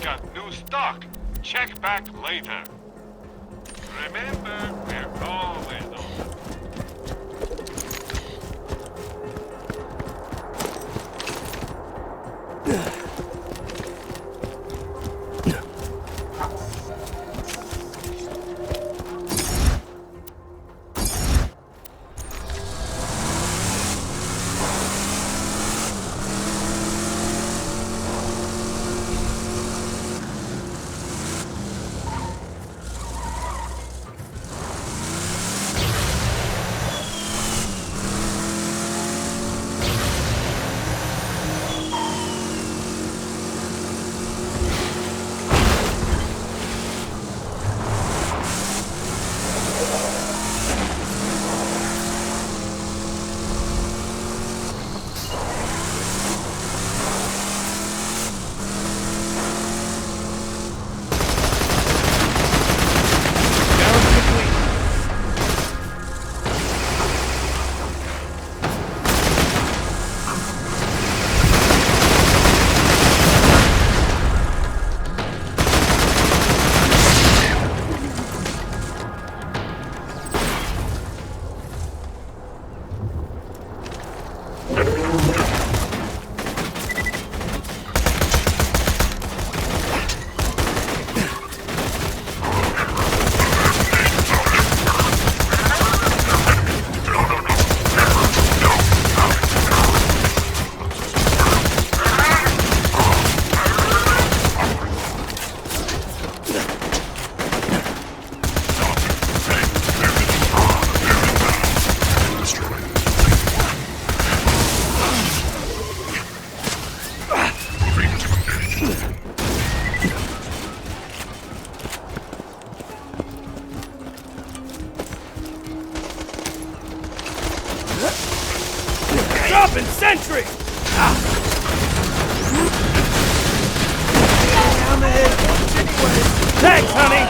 got new stock. Check back later. Remember, we're always open. Dropping sentry! I'm ahead anyway. Thanks, honey!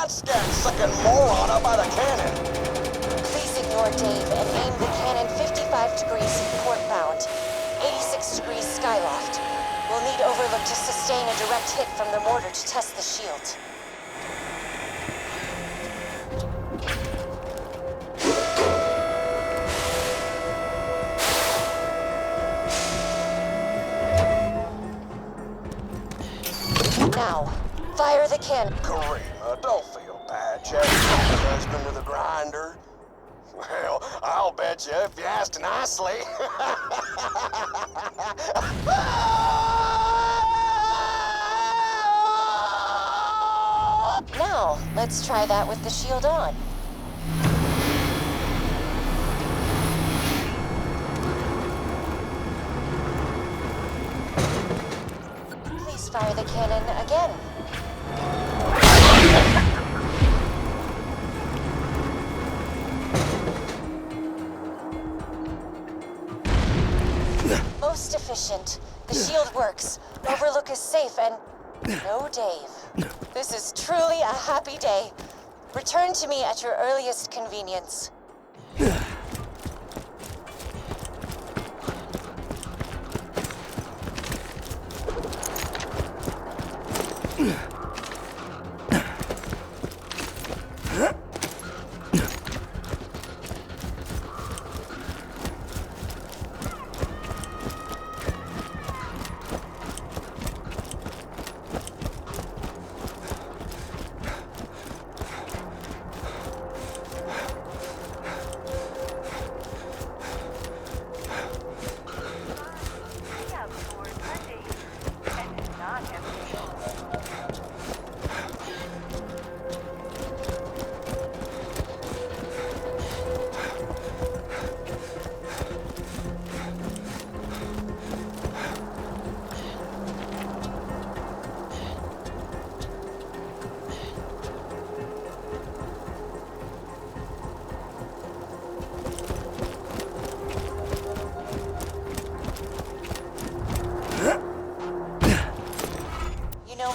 Sucking moron up by the cannon. Please ignore Dave and aim the cannon 55 degrees portbound, 86 degrees skyloft. We'll need Overlook to sustain a direct hit from the mortar to test the shield. Now, fire the cannon. Karina, don't feel bad, Jack. My husband with a grinder. Well, I'll bet you if you asked nicely. Now, let's try that with the shield on. Please fire the cannon again. efficient. The shield works. Overlook is safe and... no Dave. This is truly a happy day. Return to me at your earliest convenience.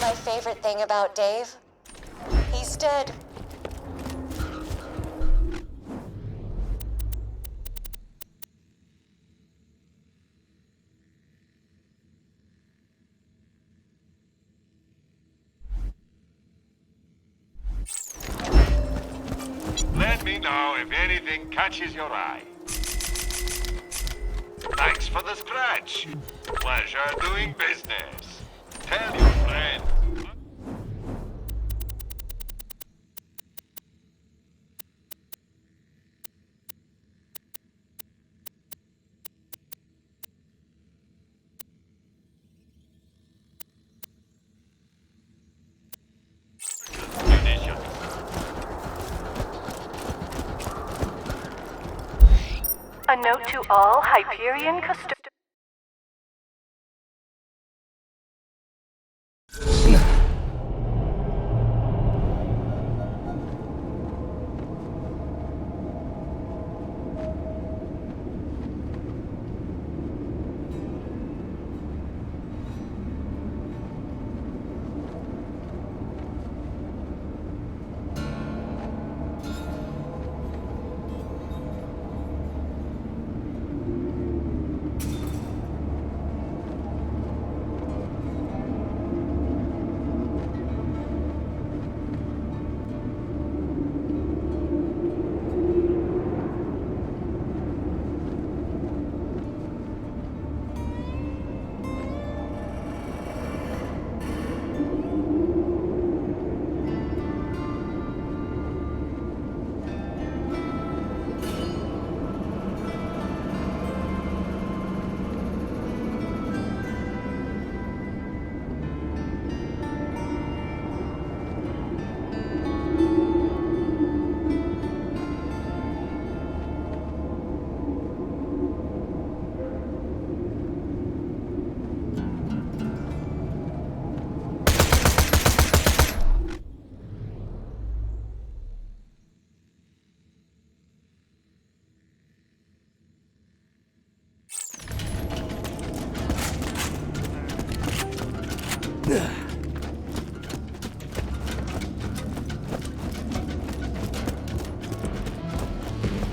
My favorite thing about Dave? He's dead. Let me know if anything catches your eye. Thanks for the scratch. Pleasure doing business. Tell your friends. A note to all Hyperion customers.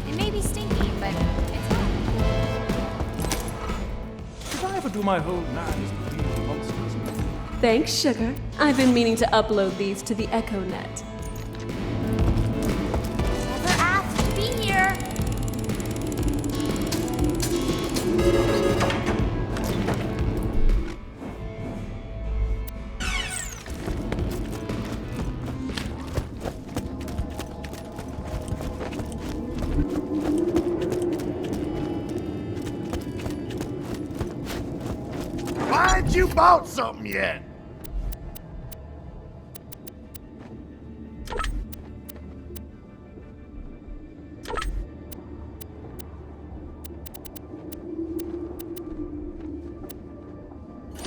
It may be stinky, but it's not. Did I ever do my whole knives to deal with monsters? Thanks, Sugar. I've been meaning to upload these to the EchoNet. Never asked to be here. Why ain't you bought something yet?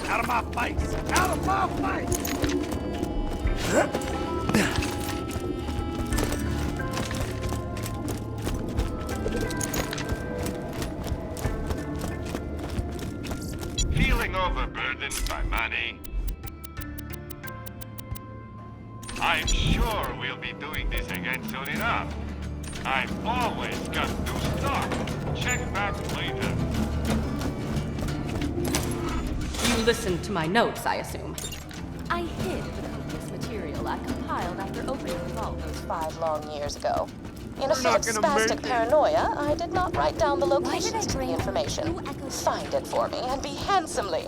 Out of my face! Out of my face! honey. I'm sure we'll be doing this again soon enough. I've always got new stock. Check back later. You listened to my notes, I assume. I hid the copious material I compiled after opening the vault those 5 long years ago. In a fit of spastic paranoia, I did not write down the locations to the information. Find it for me and be handsomely.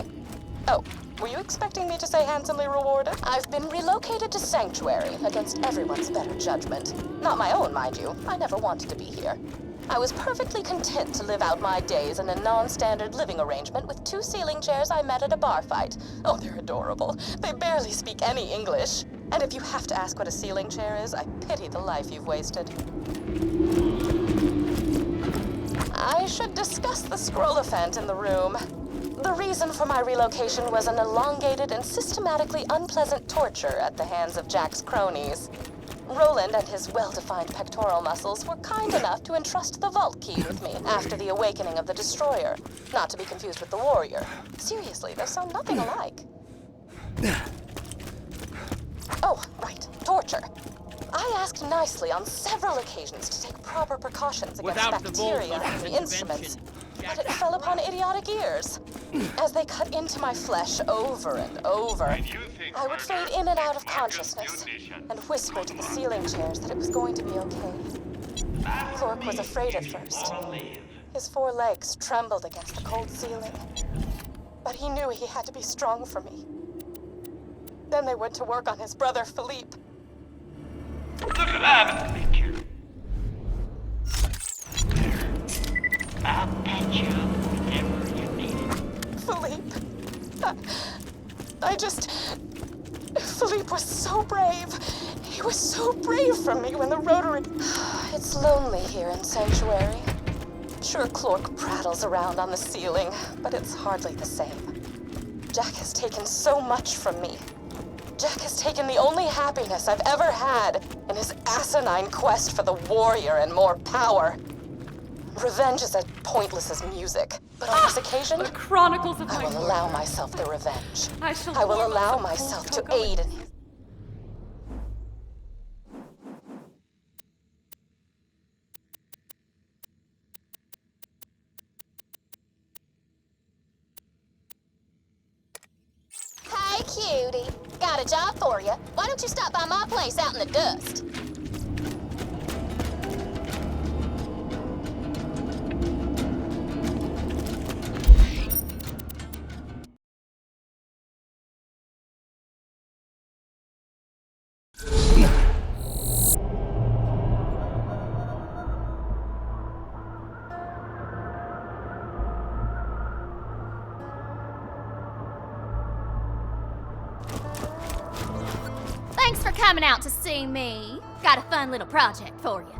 Oh, were you expecting me to say handsomely rewarded? I've been relocated to Sanctuary against everyone's better judgment. Not my own, mind you. I never wanted to be here. I was perfectly content to live out my days in a non-standard living arrangement with 2 ceiling chairs I met at a bar fight. Oh, they're adorable. They barely speak any English. And if you have to ask what a ceiling chair is, I pity the life you've wasted. I should discuss the scroll-elephant in the room. The reason for my relocation was an elongated and systematically unpleasant torture at the hands of Jack's cronies. Roland and his well-defined pectoral muscles were kind enough to entrust the vault key with me after the awakening of the Destroyer, not to be confused with the Warrior. Seriously, they sound nothing alike. Oh, right, torture. I asked nicely on several occasions to take proper precautions against bacteria in the instruments, but it fell upon idiotic ears. As they cut into my flesh over and over, I would fade in and out of consciousness and whisper to the ceiling chairs that it was going to be okay. Clark was afraid at first. His 4 legs trembled against the cold ceiling, but he knew he had to be strong for me. Then they went to work on his brother, Philippe. Look at that picture. I'll pet you whenever you need it. Philippe. Philippe was so brave. He was so brave for me when the Rotary... It's lonely here in Sanctuary. Sure, Clark prattles around on the ceiling, but it's hardly the same. Jack has taken so much from me. Jack has taken the only happiness I've ever had in his asinine quest for the warrior and more power. Revenge is as pointless as music, but on this occasion, the chronicles of I my will allow myself the revenge. I I will warm allow up the myself cold to cocoa aid in his... Hey, cutie. Got a job for you. Why don't you stop by my place out in the dust? Thanks for coming out to see me. Got a fun little project for you.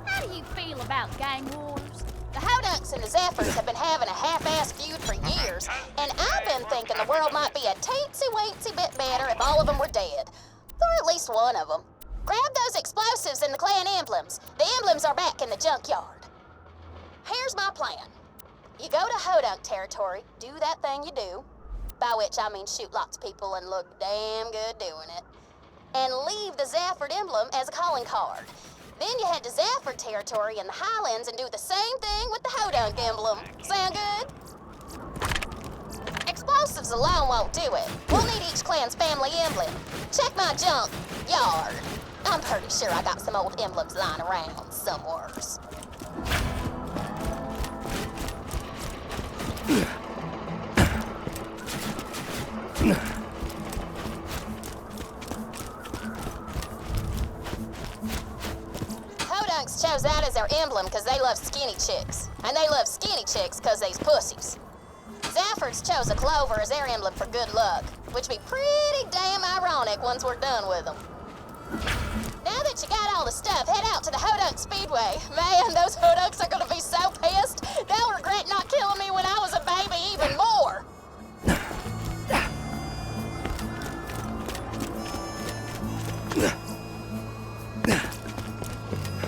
How do you feel about gang wars? The Hodunks and the Zephyrs have been having a half-ass feud for years, and I've been thinking the world might be a teensy-weensy bit better if all of them were dead. Or at least one of them. Grab those explosives and the clan emblems. The emblems are back in the junkyard. Here's my plan. You go to Hodunk territory, do that thing you do, by which I mean shoot lots of people and look damn good doing it, and leave the Zafford emblem as a calling card. Then you head to Zafford territory in the Highlands and do the same thing with the Hodunk emblem. Sound good? Explosives alone won't do it. We'll need each clan's family emblem. Check my junk yard. I'm pretty sure I got some old emblems lying around somewheres. Hodunks chose that as their emblem because they love skinny chicks. And they love skinny chicks because they's pussies. Zaffords chose a clover as their emblem for good luck, which be pretty damn ironic once we're done with them. Now that you got all the stuff, head out to the Hodunk Speedway. Man, those Hodunks are gonna